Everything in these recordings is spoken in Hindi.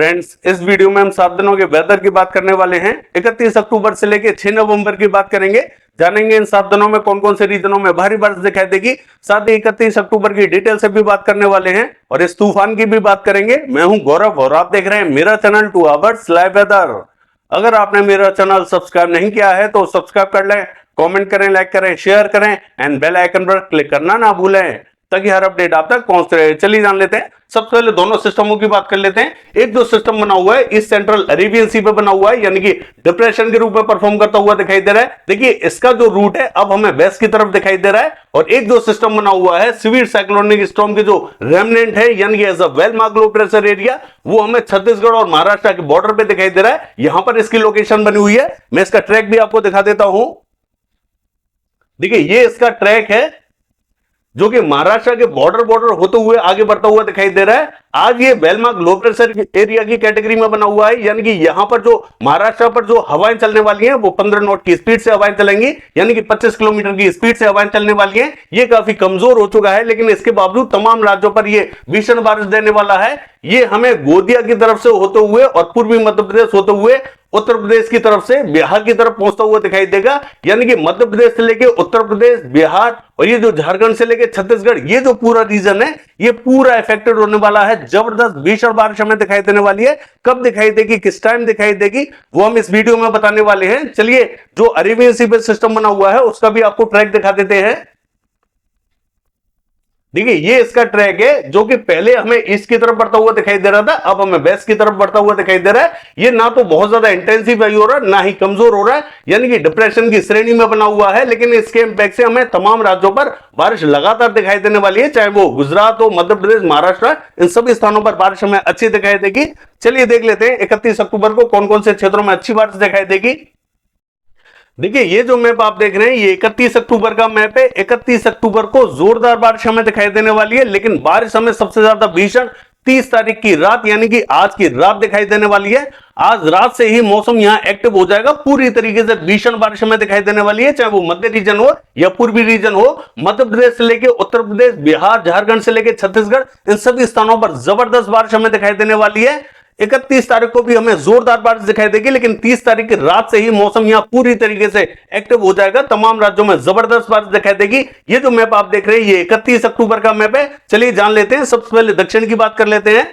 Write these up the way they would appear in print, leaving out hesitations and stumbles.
फ्रेंड्स, इस वीडियो में हम 7 दिनों के वेदर की बात करने वाले हैं। 31 अक्टूबर से लेकर 6 नवंबर की बात करेंगे। जानेंगे इन 7 दिनों में कौन कौन से रीजनों में भारी बारिश दिखाई देगी। साथ ही 31 अक्टूबर की डिटेल से भी बात करने वाले हैं और इस तूफान की भी बात करेंगे। मैं हूं गौरव और आप देख रहे हैं मेरा चैनल 2 आवर्स लाइव वेदर। अगर आपने मेरा चैनल सब्सक्राइब नहीं किया है तो सब्सक्राइब कर लें, कमेंट करें, लाइक करें, शेयर करें एंड बेल आइकन पर क्लिक करना ना भूलें ताकि हर अपडेट आप तक पहुंचते रहे। चलिए जान लेते हैं। सबसे पहले दोनों सिस्टमों की बात कर लेते हैं। एक जो सिस्टम बना हुआ है इस सेंट्रल अरेबियन सी पे बना हुआ है, यानी कि डिप्रेशन के रूप में परफॉर्म करता हुआ दिखाई दे रहा है। देखिए इसका जो रूट है अब हमें वेस्ट की तरफ दिखाई दे रहा है। और एक जो सिस्टम बना हुआ है सिवियर साइक्लोनिक स्टॉर्म के जो रेमनेंट है यानी कि as a well marked low pressure area, वो हमें छत्तीसगढ़ और महाराष्ट्र के बॉर्डर पे दिखाई दे रहा है। यहां पर इसकी लोकेशन बनी हुई है। मैं इसका ट्रैक भी आपको दिखा देता हूं। देखिए ये इसका ट्रैक है जो कि महाराष्ट्र के बॉर्डर होते हुए आगे बढ़ता हुआ दिखाई दे रहा है। आज ये वेलमार्क लो प्रेशर एरिया की कैटेगरी में बना हुआ है, यानी कि यहां पर जो महाराष्ट्र पर जो हवाएं चलने वाली हैं वो 15 नॉट की स्पीड से हवाएं चलेंगी, यानी कि 25 किलोमीटर की स्पीड से हवाएं चलने वाली हैं। ये काफी कमजोर हो चुका है, लेकिन इसके बावजूद तमाम राज्यों पर ये भीषण बारिश देने वाला है। ये हमें गोदिया की तरफ से होते हुए और पूर्वी मध्य प्रदेश होते हुए उत्तर प्रदेश की तरफ से बिहार की तरफ पहुंचता हुआ दिखाई देगा, यानी कि मध्य प्रदेश से लेके उत्तर प्रदेश, बिहार और ये जो झारखंड से लेके छत्तीसगढ़, ये जो पूरा रीजन है ये पूरा इफेक्टेड होने वाला है। जबरदस्त भीषण बारिश हमें दिखाई देने वाली है। कब दिखाई देगी, किस टाइम दिखाई देगी, वो हम इस वीडियो में बताने वाले हैं। चलिए जो अरेबियन सी पे सिस्टम बना हुआ है उसका भी आपको ट्रैक दिखा देते हैं। देखिए ये इसका ट्रैक है जो कि पहले हमें ईस्ट की तरफ बढ़ता हुआ दिखाई दे रहा था, अब हमें वेस्ट की तरफ बढ़ता हुआ दिखाई दे रहा है। ये ना तो बहुत ज्यादा इंटेंसिफाई हो रहा है ना ही कमजोर हो रहा है, यानी कि डिप्रेशन की श्रेणी में बना हुआ है। लेकिन इसके इंपैक्ट से हमें तमाम राज्यों पर बारिश लगातार दिखाई देने वाली है, चाहे वो गुजरात हो, मध्य प्रदेश, महाराष्ट्र, इन सभी स्थानों पर बारिश हमें अच्छी दिखाई देगी। चलिए देख लेते हैं 31 अक्टूबर को कौन कौन से क्षेत्रों में अच्छी बारिश दिखाई देगी। देखिए ये जो मैप आप देख रहे हैं ये 31 अक्टूबर का मैप है। 31 अक्टूबर को जोरदार बारिश हमें दिखाई देने वाली है, लेकिन बारिश हमें सबसे ज्यादा भीषण 30 तारीख की रात यानी कि आज की रात दिखाई देने वाली है। आज रात से ही मौसम यहां एक्टिव हो जाएगा, पूरी तरीके से भीषण बारिश हमें दिखाई देने वाली है, चाहे वो मध्य रीजन हो या पूर्वी रीजन हो। मध्य प्रदेश से लेके उत्तर प्रदेश, बिहार, झारखंड से लेके छत्तीसगढ़, इन सभी स्थानों पर जबरदस्त बारिश हमें दिखाई देने वाली है। 31 तारीख को भी हमें जोरदार बारिश दिखाई देगी, लेकिन 30 तारीख की रात से ही मौसम यहां पूरी तरीके से एक्टिव हो जाएगा। तमाम राज्यों में जबरदस्त बारिश दिखाई देगी। ये जो मैप आप देख रहे हैं ये 31 अक्टूबर का मैप है। चलिए जान लेते हैं। सबसे पहले दक्षिण की बात कर लेते हैं।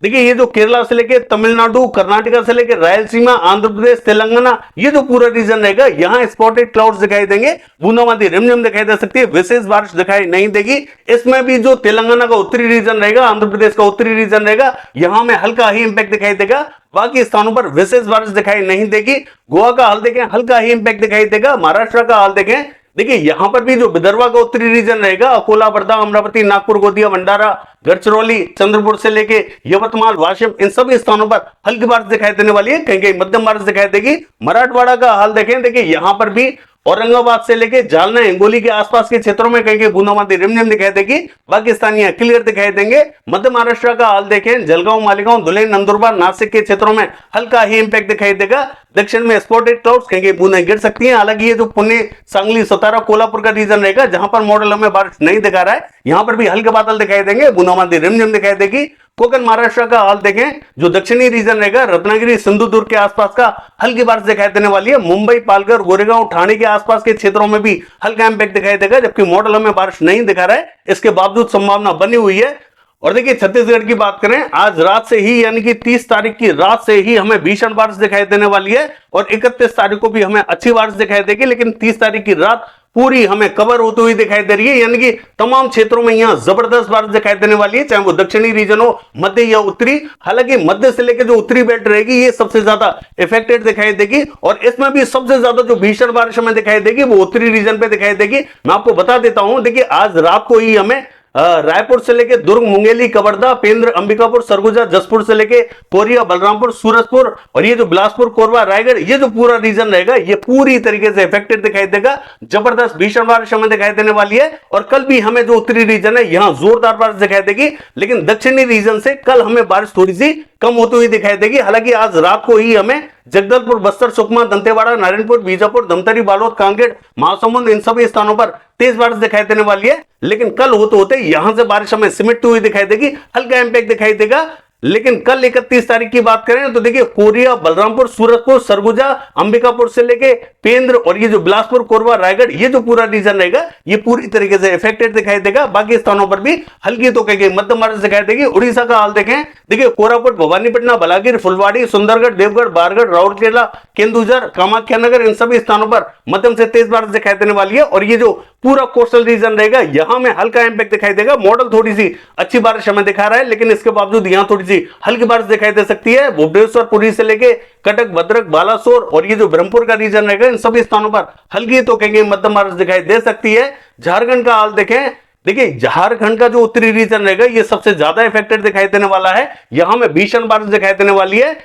देखिए ये जो केरला से लेके तमिलनाडु, कर्नाटका से लेके रायलसीमा, आंध्र प्रदेश, तेलंगाना, ये जो पूरा रीजन रहेगा यहां स्पॉटेड क्लाउड्स दिखाई देंगे, बूंदाबांदी रिमझिम दिखाई दे सकती है, विशेष बारिश दिखाई नहीं देगी। इसमें भी जो तेलंगाना का उत्तरी रीजन रहेगा, आंध्र प्रदेश का उत्तरी रीजन रहेगा, यहां में हल्का ही इंपैक्ट दिखाई देगा। बाकी स्थानों पर विशेष बारिश दिखाई नहीं देगी। गोवा का हाल देखें, हल्का ही इंपैक्ट दिखाई देगा। महाराष्ट्र का हाल देखें, देखिए यहां पर भी जो विदर्भा का उत्तरी रीजन रहेगा, अकोला, वर्धा, अमरावती, नागपुर, गोंदिया, भंडारा, गढ़चिरौली, चंद्रपुर से लेके यवतमाल, वाशिम, इन सभी स्थानों पर हल्की बारिश दिखाई देने वाली है, कहीं कहीं मध्यम बारिश दिखाई देगी। मराठवाड़ा का हाल देखें, देखिए यहां पर भी औरंगाबाद से लेके जालना, हिंगोली के आसपास के क्षेत्रों में कहीं कहीं बूंदाबांदी रिमझिम दिखाई देगी, बाकी स्थानीय क्लियर दिखाई देंगे। मध्य महाराष्ट्र का हाल देखें, जलगांव, मालेगांव, धुले, नंदुरबार, नासिक के क्षेत्रों में हल्का ही इंपैक्ट दिखाई देगा। दक्षिण में स्पॉटेड क्लाउड्स कहीं कहीं बूंदें गिर सकती हैं। हालांकि ये जो पुणे, सांगली, सतारा, कोल्हापुर का रीजन रहेगा जहां पर मॉडल हमें बारिश नहीं दिखा रहा है, यहां पर भी हल्के बादल दिखाई देंगे, बूंदाबांदी रिमझिम दिखाई देगी। कोकण महाराष्ट्र का हाल देखें, जो दक्षिणी रीजन रहेगा, रत्नागिरी, सिंधुदुर्ग के आसपास का हल्की बारिश दिखाई देने वाली है। मुंबई, पालघर, गोरेगांव, ठाणे के आसपास के क्षेत्रों में भी हल्का इंपैक्ट दिखाई देगा, जबकि मॉडल हमें बारिश नहीं दिखा रहा है, इसके बावजूद संभावना बनी हुई है। और देखिए छत्तीसगढ़ की बात करें, आज रात से ही यानी कि 30 तारीख की रात से ही हमें भीषण बारिश दिखाई देने वाली है और 31 तारीख को भी हमें अच्छी बारिश दिखाई देगी, लेकिन 30 तारीख की रात पूरी हमें कवर होती हुई दिखाई दे रही है, यानी कि तमाम क्षेत्रों में यहां जबरदस्त बारिश दिखाई देने वाली है, चाहे वो दक्षिणी रीजन हो, मध्य या उत्तरी। हालांकि मध्य से लेकर जो उत्तरी बेल्ट रहेगी ये सबसे ज्यादा इफेक्टेड दिखाई देगी और इसमें भी सबसे ज्यादा जो भीषण बारिश हमें दिखाई देगी वो उत्तरी रीजन पे दिखाई देगी। मैं आपको बता देता हूं, देखिए आज रात को ही हमें रायपुर से लेके दुर्ग, मुंगेली, कवर्धा, पेंद्र, अंबिकापुर, सरगुजा, जसपुर से लेके कोरिया, बलरामपुर, सूरजपुर और ये जो बिलासपुर, कोरबा, रायगढ़, ये जो पूरा रीजन रहेगा ये पूरी तरीके से इफेक्टेड दिखाई देगा। जबरदस्त भीषण बारिश हमें दिखाई देने वाली है और कल भी हमें जो उत्तरी रीजन है यहां जोरदार बारिश दिखाई देगी, लेकिन दक्षिणी रीजन से कल हमें बारिश थोड़ी सी कम होती हुई दिखाई देगी। हालांकि आज रात को ही हमें जगदलपुर, बस्तर, सुकमा, दंतेवाड़ा, नारायणपुर, बीजापुर, धमतरी, बालोद, कांकेर, महासमुंद, इन सभी स्थानों पर तेज बारिश दिखाई देने वाली है, लेकिन कल होते होते यहां से बारिश हमें सिमटती हुई दिखाई देगी, हल्का इंपैक्ट दिखाई देगा। लेकिन कल 31 तारीख की बात करें तो देखिए कोरिया, बलरामपुर, सूरजपुर, सरगुजा, अंबिकापुर से लेके पेंद्र और ये जो बिलासपुर, कोरबा, रायगढ़, ये जो पूरा रीजन रहेगा ये पूरी तरीके से इफेक्टेड दिखाई देगा। बाकी स्थानों पर भी हल्की तो कहेंगे मध्यम बारिश दिखाई देगी। उड़ीसा का हाल देखें, देखिए कोरापुट, भवानीपटना, बलागीर, फुलवाड़ी, सुंदरगढ़, देवगढ़, बारगढ़, राउरकेला, केंदुझर, कामाख्या नगर, इन सभी स्थानों पर मध्यम से तेज बारिश दिखाई देने वाली है। और ये जो पूरा कोस्टल रीजन रहेगा यहां में हल्का इंपैक्ट दिखाई देगा। मॉडल थोड़ी सी अच्छी बारिश हमें दिखा रहा है, लेकिन इसके बावजूद यहां थोड़ी सी हल्की बारिश दिखाई दे सकती है। भुवनेश्वर, पुरी से लेके कटक, भद्रक, बालासोर और ये जो ब्रह्मपुर का रीजन रहेगा इन सभी स्थानों पर हल्की तो कहेंगे मध्यम बारिश दिखाई दे सकती है। झारखंड का हाल देखें, देखिए झारखंड का जो उत्तरी रीजन रहेगा ये सबसे ज्यादा इफेक्टेड दिखाई देने वाला है। यहां में भीषण बारिश दिखाई देने वाली है।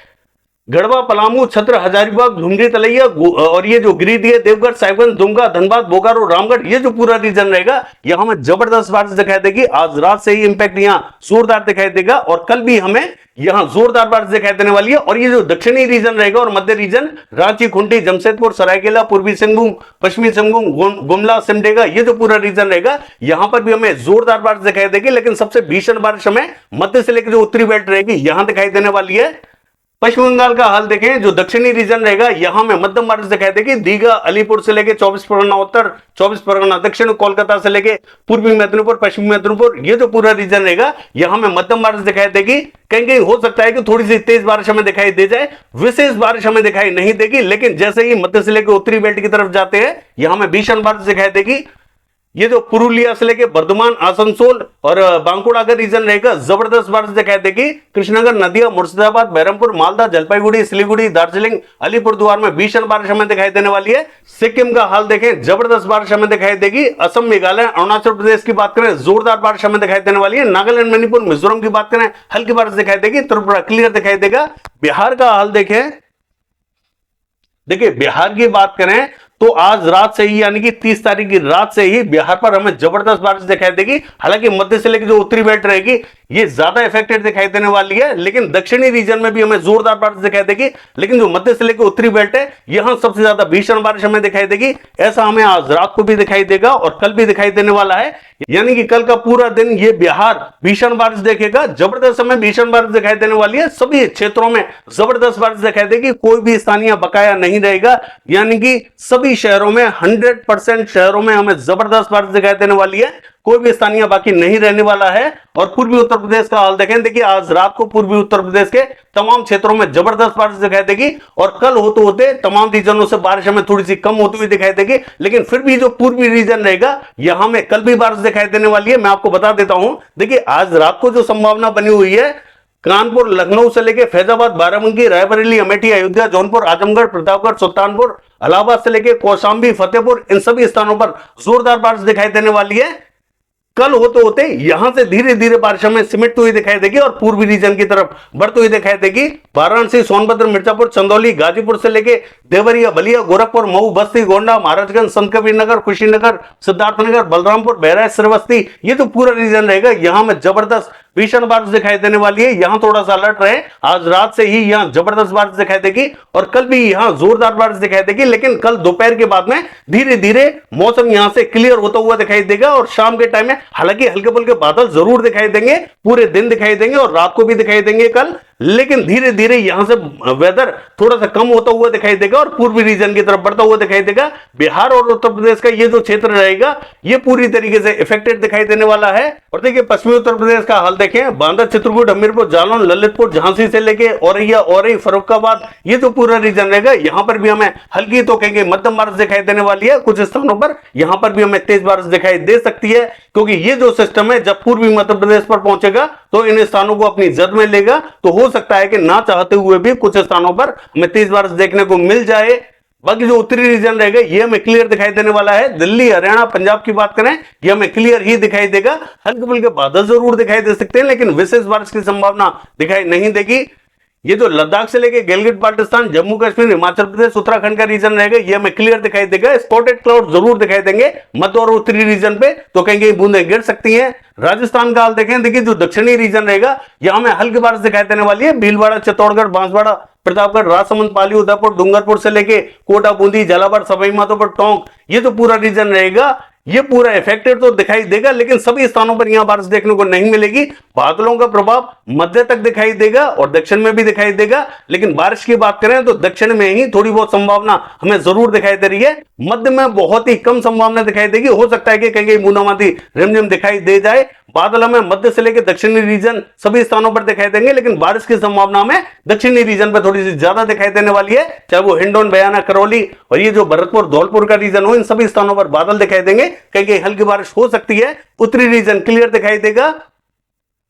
गढ़वा, पलामू, छत्र, हजारीबाग, ढूंढी, तलैया और ये जो गिरिडीह, देवगढ़, साहिबगंज, दुमका, धनबाद, बोकारो, रामगढ़, ये जो पूरा रीजन रहेगा यहां में जबरदस्त बारिश दिखाई देगी। आज रात से ही इंपैक्ट यहां जोरदार दिखाई देगा और कल भी हमें यहां जोरदार बारिश दिखाई देने वाली है। और ये जो दक्षिणी रीजन रहेगा और मध्य रीजन, रांची, खूंटी, जमशेदपुर, सरायकेला, पूर्वी सिंहभूम, पश्चिमी सिंहभूम, गुमला, सिमडेगा, ये जो पूरा रीजन रहेगा यहां पर भी हमें जोरदार बारिश दिखाई देगी। लेकिन सबसे भीषण बारिश हमें मध्य से लेकर जो उत्तरी बेल्ट रहेगी यहां दिखाई देने वाली है। पश्चिम बंगाल का हाल देखें, जो दक्षिणी रीजन रहेगा यहां में मध्यम बारिश दिखाई देगी। दीघा, अलीपुर से लेके 24 परगना उत्तर, 24 परगना दक्षिण, कोलकाता से लेके पूर्वी मेदिनीपुर, पश्चिमी मेदिनीपुर, ये जो पूरा रीजन रहेगा यहां में मध्यम बारिश दिखाई देगी। कहीं कहीं हो सकता है कि थोड़ी सी तेज बारिश हमें दिखाई दे जाए, विशेष बारिश हमें दिखाई नहीं देगी। लेकिन जैसे ही मध्य से लेकर उत्तरी बेल्ट की तरफ जाते हैं यहां में भीषण बारिश दिखाई देगी। ये जो पुरुलिया से लेके बर्धमान, आसनसोल और बांकुड़ा का रीजन रहेगा जबरदस्त बारिश दिखाई देगी। कृष्णनगर, नदिया, मुर्शिदाबाद, बहरमपुर, मालदा, जलपाईगुड़ी, सिलीगुड़ी, दार्जिलिंग, अलीपुरद्वार में भीषण बारिश हमें दिखाई देने वाली है। सिक्किम का हाल देखें, जबरदस्त बारिश हमें दिखाई देगी। असम, मेघालय, अरुणाचल प्रदेश की बात करें जोरदार बारिश हमें दिखाई देने वाली है। नागालैंड, मणिपुर, मिजोरम की बात करें हल्की बारिश दिखाई देगी। त्रिपुरा क्लियर दिखाई देगा। बिहार का हाल देखें, देखिए बिहार की बात करें तो आज रात से ही यानी कि 30 तारीख की रात से ही बिहार पर हमें जबरदस्त बारिश दिखाई देगी। हालांकि मध्य से लेकर जो उत्तरी बेल्ट रहेगी ये ज्यादा इफेक्टेड दिखाई देने वाली है, लेकिन दक्षिणी रीजन में भी हमें जोरदार बारिश दिखाई देगी। लेकिन जो मध्य से लेकर उत्तरी बेल्ट है यहां सबसे ज्यादा भीषण बारिश हमें दिखाई देगी। ऐसा हमें आज रात को भी दिखाई देगा और कल भी दिखाई देने वाला है। यानी कि कल का पूरा दिन ये बिहार भीषण बारिश देखेगा। जबरदस्त हमें भीषण बारिश दिखाई देने वाली है। सभी क्षेत्रों में जबरदस्त बारिश दिखाई देगी। कोई भी स्थानीय बकाया नहीं रहेगा। यानी कि सभी शहरों में 100% शहरों में हमें जबरदस्त बारिश दिखाई देने वाली है। कोई भी स्थानीय बाकी नहीं रहने वाला है। और पूर्वी उत्तर प्रदेश का हाल देखें, देखिए आज रात को पूर्वी उत्तर प्रदेश के तमाम क्षेत्रों में जबरदस्त बारिश दिखाई देगी और कल होते होते तमाम रीजनों से बारिश हमें थोड़ी सी कम होती हुई दिखाई देगी। लेकिन फिर भी जो पूर्वी रीजन रहेगा यहां में कल भी बारिश दिखाई देने वाली है। मैं आपको बता देता हूं, देखिए आज रात को जो संभावना बनी हुई है कानपुर, लखनऊ से लेके फैजाबाद, बाराबंकी, रायबरेली, अमेठी, अयोध्या, जौनपुर, आजमगढ़, प्रतापगढ़, सुल्तानपुर, इलाहाबाद से लेके कौशाम्बी, फतेहपुर, इन सभी स्थानों पर जोरदार बारिश दिखाई देने वाली है। कल होते होते यहां से धीरे धीरे बारिश हमें सिमटती हुई दिखाई देगी और पूर्वी रीजन की तरफ बढ़ती हुई दिखाई देगी। वाराणसी, सोनभद्र, मिर्जापुर, चंदौली, गाजीपुर से लेके देवरिया, बलिया, गोरखपुर, मऊ, बस्ती, गोंडा, महाराजगंज, संत कबीर नगर, कुशीनगर, सिद्धार्थनगर, बलरामपुर, बहराइच, श्रावस्ती, ये जो पूरा रीजन रहेगा यहां में जबरदस्त भीषण बारिश दिखाई देने वाली है। यहां थोड़ा सा अलर्ट रहे। आज रात से ही यहां जबरदस्त बारिश दिखाई देगी और कल भी यहां जोरदार बारिश दिखाई देगी। लेकिन कल दोपहर के बाद में धीरे धीरे मौसम यहां से क्लियर होता हुआ दिखाई देगा और शाम के टाइम में हालांकि हल्के फुल्के बादल जरूर दिखाई देंगे, पूरे दिन दिखाई देंगे और रात को भी दिखाई देंगे कल। लेकिन धीरे धीरे यहां से वेदर थोड़ा सा कम होता हुआ दिखाई देगा और पूर्वी रीजन की तरफ बढ़ता हुआ दिखाई देगा। बिहार और उत्तर प्रदेश का ये जो क्षेत्र रहेगा ये पूरी तरीके से इफेक्टेड दिखाई देने वाला है। और देखिए पश्चिमी उत्तर प्रदेश का हाल देखें, बांदा, चित्रकूट, हमीरपुर, जालौन, ललितपुर, झांसी से लेके औरैया, औरई, फर्रुखाबाद, ये जो पूरा रीजन रहेगा यहां पर भी हमें हल्की तो कहेंगे मध्यम बारिश दिखाई देने वाली है। कुछ स्थानों पर यहां पर भी हमें तेज बारिश दिखाई दे सकती है, क्योंकि ये जो सिस्टम है जब पूर्वी मध्य प्रदेश पर पहुंचेगा तो इन स्थानों को अपनी जद में लेगा। तो हो सकता है कि ना चाहते हुए भी कुछ स्थानों पर हमें तेज बारिश देखने को मिल जाए। बाकी जो उत्तरी रीजन रहेगा ये हमें क्लियर दिखाई देने वाला है। दिल्ली, हरियाणा, पंजाब की बात करें ये हमें क्लियर ही दिखाई देगा। हल्के फुल्के बादल जरूर दिखाई दे सकते हैं लेकिन विशेष बारिश की संभावना दिखाई नहीं देगी। ये जो लद्दाख से लेके गिलगित बाल्टिस्तान, जम्मू कश्मीर, हिमाचल प्रदेश, उत्तराखंड का रीजन रहेगा ये हमें क्लियर दिखाई देगा। स्पॉटेड क्लाउड जरूर दिखाई देंगे मध्य और उत्तरी रीजन पे, तो कहीं बूंदें गिर सकती हैं। राजस्थान का हाल देखें, देखिए जो दक्षिणी रीजन रहेगा यहां में हल्की बारिश दिखाई देने वाली है। भीलवाड़ा, चित्तौड़गढ़, बांसवाड़ा, प्रतापगढ़, राजसमंद, पाली, उदयपुर, डूंगरपुर से लेके कोटा, बूंदी, झालावाड़, सवाई माधोपुर, टोंक, ये जो पूरा रीजन रहेगा ये पूरा इफेक्टेड तो दिखाई देगा, लेकिन सभी स्थानों पर यहां बारिश देखने को नहीं मिलेगी। बादलों का प्रभाव मध्य तक दिखाई देगा और दक्षिण में भी दिखाई देगा, लेकिन बारिश की बात करें तो दक्षिण में ही थोड़ी बहुत संभावना हमें जरूर दिखाई दे रही है। मध्य में बहुत ही कम संभावना दिखाई देगी, हो सकता है कि कहीं कहीं बूंदाबांदी रिमझिम दिखाई दे जाए। बादल हमें मध्य से लेकर दक्षिणी रीजन सभी स्थानों पर दिखाई देंगे, लेकिन बारिश की संभावना हमें दक्षिणी रीजन पर थोड़ी सी ज्यादा दिखाई देने वाली है, चाहे वो हिंडौन, बयाना, करौली और ये जो भरतपुर, धौलपुर का रीजन हो, इन सभी स्थानों पर बादल दिखाई देंगे, कहीं कहीं हल्की बारिश हो सकती है। उत्तरी रीजन क्लियर दिखाई देगा।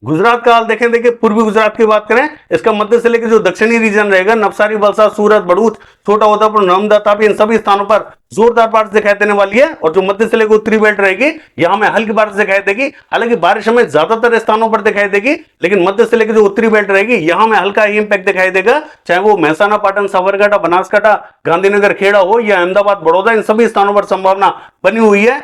गुजरात का हाल देखें, देखिए पूर्वी गुजरात की बात करें, इसका मध्य से लेकर जो दक्षिणी रीजन रहेगा, नवसारी, वलसाड, सूरत, भरूच, छोटा उदेपुर, नर्मदा, तापी, इन सभी स्थानों पर जोरदार बारिश दिखाई देने वाली है। और जो मध्य से लेकर उत्तरी बेल्ट रहेगी, यहां में हल्की बारिश दिखाई देगी। हालांकि बारिश हमें ज्यादातर स्थानों पर दिखाई देगी, लेकिन मध्य से लेकर जो उत्तरी बेल्ट रहेगी, यहां में हल्का ही इंपैक्ट दिखाई देगा, चाहे वो महसाना, पाटन, साबरकांठा, बनासकांठा, गांधीनगर, खेड़ा हो या अहमदाबाद, बड़ौदा, इन सभी स्थानों पर संभावना बनी हुई है।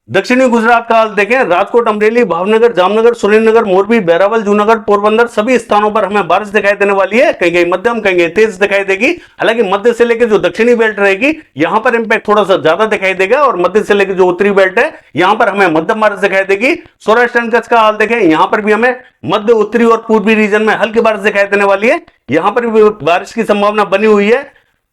दक्षिणी गुजरात का हाल देखें, राजकोट, अमरेली, भावनगर, जामनगर, सुरेंद्रनगर, मोरबी, बैरावल, जूनागढ़, पोरबंदर, सभी स्थानों पर हमें बारिश दिखाई देने वाली है, कहीं कहीं मध्यम, कहीं कहीं तेज दिखाई देगी। हालांकि मध्य से लेकर जो दक्षिणी बेल्ट रहेगी, यहां पर इंपैक्ट थोड़ा सा ज्यादा दिखाई देगा, और मध्य से लेकर जो उत्तरी बेल्ट है, यहां पर हमें मध्यम बारिश दिखाई देगी। सौराष्ट्र एंड कच्छ का हाल देखें, यहां पर भी हमें मध्य, उत्तरी और पूर्वी रीजन में हल्की बारिश दिखाई देने वाली है, यहां पर भी बारिश की संभावना बनी हुई है।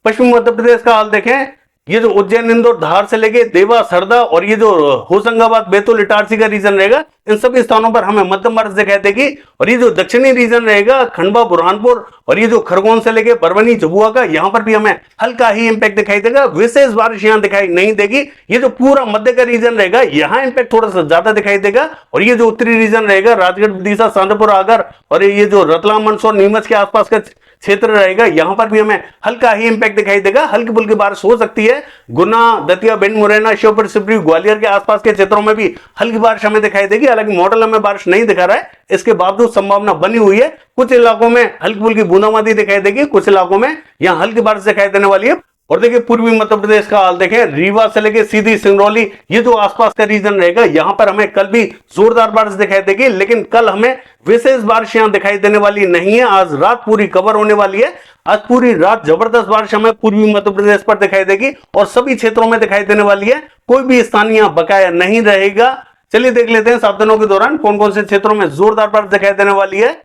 पश्चिमी मध्य प्रदेश का हाल देखें, ये जो उज्जैन, इंदौर, धार से लेके देवा, सरदा और ये जो होशंगाबाद, बैतूल, इटारसी का रीजन रहेगा, इन सभी स्थानों पर हमें मध्यम बारिश दिखाई देगी। और ये जो दक्षिणी रीजन रहेगा, खंडवा, बुरहानपुर और ये जो खरगोन से लेके परभनी, झबुआ का, यहां पर भी हमें हल्का ही इंपैक्ट दिखाई देगा, विशेष बारिश यहां दिखाई नहीं देगी। ये जो पूरा मध्य का रीजन रहेगा, यहां इंपैक्ट थोड़ा सा ज्यादा दिखाई देगा। और ये जो उत्तरी रीजन रहेगा, राजगढ़, विदिशा, शांतिपुर, आगर और ये जो रतलाम, मंदसौर, नीमच के आसपास का क्षेत्र रहेगा, यहां पर भी हमें हल्का ही इंपैक्ट दिखाई देगा, हल्की फुल्की बारिश हो सकती है। गुना, दतिया, भिंड, मुरैना, श्योपुर, सिवनी, ग्वालियर के आसपास के क्षेत्रों में भी हल्की बारिश हमें दिखाई देगी। हालांकि मॉडल हमें बारिश नहीं दिखा रहा है, इसके बावजूद संभावना बनी हुई है। कुछ इलाकों में हल्की फुल्की बूंदाबांदी दिखाई देगी, कुछ इलाकों में यहां हल्की बारिश दिखाई देने वाली है। और देखिए पूर्वी मध्य प्रदेश का हाल देखें, रीवा से लेके सीधी सिंगरौली, ये जो आसपास का रीजन रहेगा, यहां पर हमें कल भी जोरदार बारिश दिखाई देगी, लेकिन कल हमें विशेष बारिश यहां दिखाई देने वाली नहीं है। आज रात पूरी कवर होने वाली है, आज पूरी रात जबरदस्त बारिश हमें पूर्वी मध्य प्रदेश पर दिखाई देगी और सभी क्षेत्रों में दिखाई देने वाली है, कोई भी स्थान यहां बकाया नहीं रहेगा। चलिए देख लेते हैं 7 दिनों के दौरान कौन कौन से क्षेत्रों में जोरदार बारिश दिखाई देने वाली है।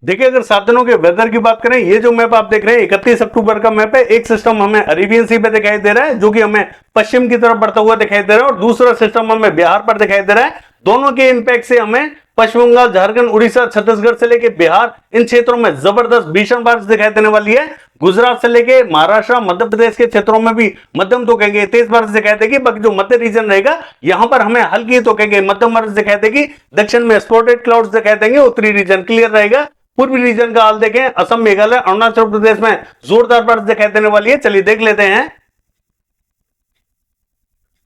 देखिए अगर 7 दिनों के वेदर की बात करें, ये जो मैप आप देख रहे हैं 31 अक्टूबर का मैप है। एक सिस्टम हमें अरेबियन सी पे दिखाई दे रहा है, जो कि हमें पश्चिम की तरफ बढ़ता हुआ दिखाई दे रहा है, और दूसरा सिस्टम हमें बिहार पर दिखाई दे रहा है। दोनों के इंपैक्ट से हमें पश्चिम बंगाल, झारखंड, उड़ीसा, छत्तीसगढ़ से लेके बिहार, इन क्षेत्रों में जबरदस्त भीषण बारिश दिखाई देने वाली है। गुजरात से लेके महाराष्ट्र, मध्य प्रदेश के क्षेत्रों में भी मध्यम तो कहेंगे तेज बारिश दिखाई देगी। बाकी जो मध्य रीजन रहेगा, यहां पर हमें हल्की तो कहेंगे मध्यम बारिश दिखाई देगी। दक्षिण में स्पॉटेड क्लाउड्स दिखाई देंगे, उत्तरी रीजन क्लियर रहेगा। पूर्वी रीजन का हाल देखें, असम, मेघालय, अरुणाचल प्रदेश में जोरदार बारिश दिखाई देने वाली है। चलिए देख लेते हैं।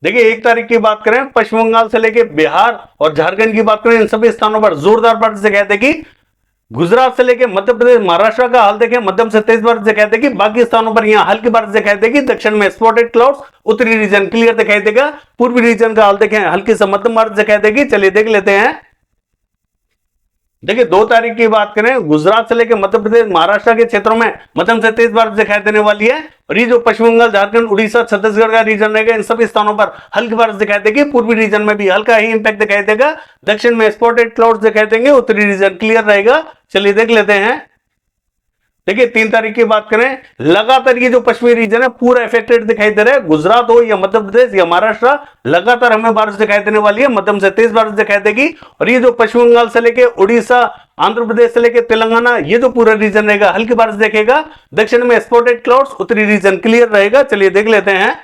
देखिए 1 तारीख की बात करें, पश्चिम बंगाल से लेके बिहार और झारखंड की बात करें, इन सभी स्थानों पर जोरदार बारिश दिखाई देगी। गुजरात से लेके मध्य प्रदेश, महाराष्ट्र का हाल देखें, मध्यम से तेज बारिश दिखाई देगी। बाकी स्थानों पर यहां हल्की बारिश दिखाई देगी। दक्षिण में स्पॉटेड क्लाउड्स, उत्तरी रीजन क्लियर दिखाई देगा। पूर्वी रीजन का हाल देखें, हल्की से मध्यम बारिश दिखाई देगी। चलिए देख लेते हैं। देखिए 2 तारीख की बात करें, गुजरात से लेकर मध्य प्रदेश, महाराष्ट्र के क्षेत्रों में मध्यम से तेज बारिश दिखाई देने वाली है। और ये जो पश्चिम बंगाल, झारखंड, उड़ीसा, छत्तीसगढ़ का रीजन रहेगा, इन सभी स्थानों पर हल्की बारिश दिखाई देगी। पूर्वी रीजन में भी हल्का ही इंपैक्ट दिखाई देगा। दक्षिण में स्पॉटेड क्लाउड्स दिखाई देंगे, उत्तरी रीजन क्लियर रहेगा। चलिए देख लेते हैं। देखिए 3 तारीख की बात करें, लगातार ये जो पश्चिमी रीजन है पूरा इफेक्टेड दिखाई दे रहा है। गुजरात हो या मध्य प्रदेश या महाराष्ट्र, लगातार हमें बारिश दिखाई देने वाली है, मध्यम से तेज बारिश दिखाई देगी। और ये जो पश्चिम बंगाल से लेके उड़ीसा, आंध्र प्रदेश से लेके तेलंगाना, ये जो पूरा रीजन रहेगा हल्की बारिश देखेगा। दक्षिण में स्पॉटेड क्लाउड्स, उत्तरी रीजन क्लियर रहेगा। चलिए देख लेते हैं।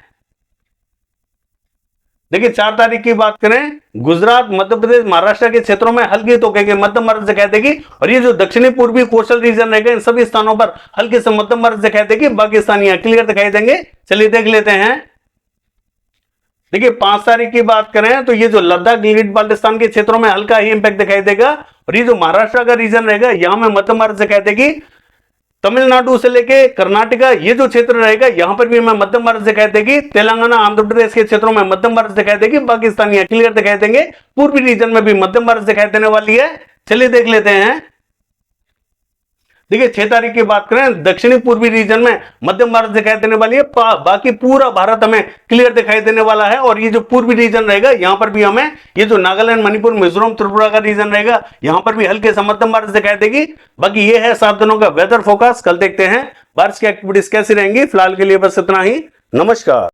देखिए 4 तारीख की बात करें, गुजरात, मध्य प्रदेश, महाराष्ट्र के क्षेत्रों में हल्की तो कहेंगे मध्यम बारिश दिखाई देगी। और ये जो दक्षिणी पूर्वी कोस्टल रीजन रहेगा, इन सभी स्थानों पर हल्की से मध्यम बारिश दिखाई देगी। बाकी स्थान यहां क्लियर दिखाई देंगे। चलिए देख लेते हैं। देखिए 5 तारीख की बात करें तो ये जो लद्दाख, गिलगित बाल्टिस्तान के क्षेत्रों में हल्का ही इंपैक्ट दिखाई देगा। और ये जो महाराष्ट्र का रीजन रहेगा, यहां में मध्यम बारिश दिखाई देगी। तमिलनाडु से लेके कर्नाटका, ये जो क्षेत्र रहेगा, यहां पर भी हमें मध्यम बारिश दिखाई देगी। तेलंगाना, आंध्र प्रदेश के क्षेत्रों में मध्यम बारिश दिखाई देगी। पाकिस्तान यहां क्लियर दिखाई देंगे। पूर्वी रीजन में भी मध्यम बारिश दिखाई देने वाली है। चलिए देख लेते हैं। देखिए 6 तारीख की बात करें, दक्षिणी पूर्वी रीजन में मध्यम बारिश दिखाई देने वाली है, बाकी पूरा भारत हमें क्लियर दिखाई देने वाला है। और ये जो पूर्वी रीजन रहेगा, यहां पर भी हमें ये जो नागालैंड, मणिपुर, मिजोरम, त्रिपुरा का रीजन रहेगा, यहां पर भी हल्के से मध्यम बारिश दिखाई देगी। बाकी ये है 7 दिनों का वेदर फोरकास्ट। कल देखते हैं बारिश की एक्टिविटीज कैसी रहेंगी। फिलहाल के लिए बस इतना ही। नमस्कार।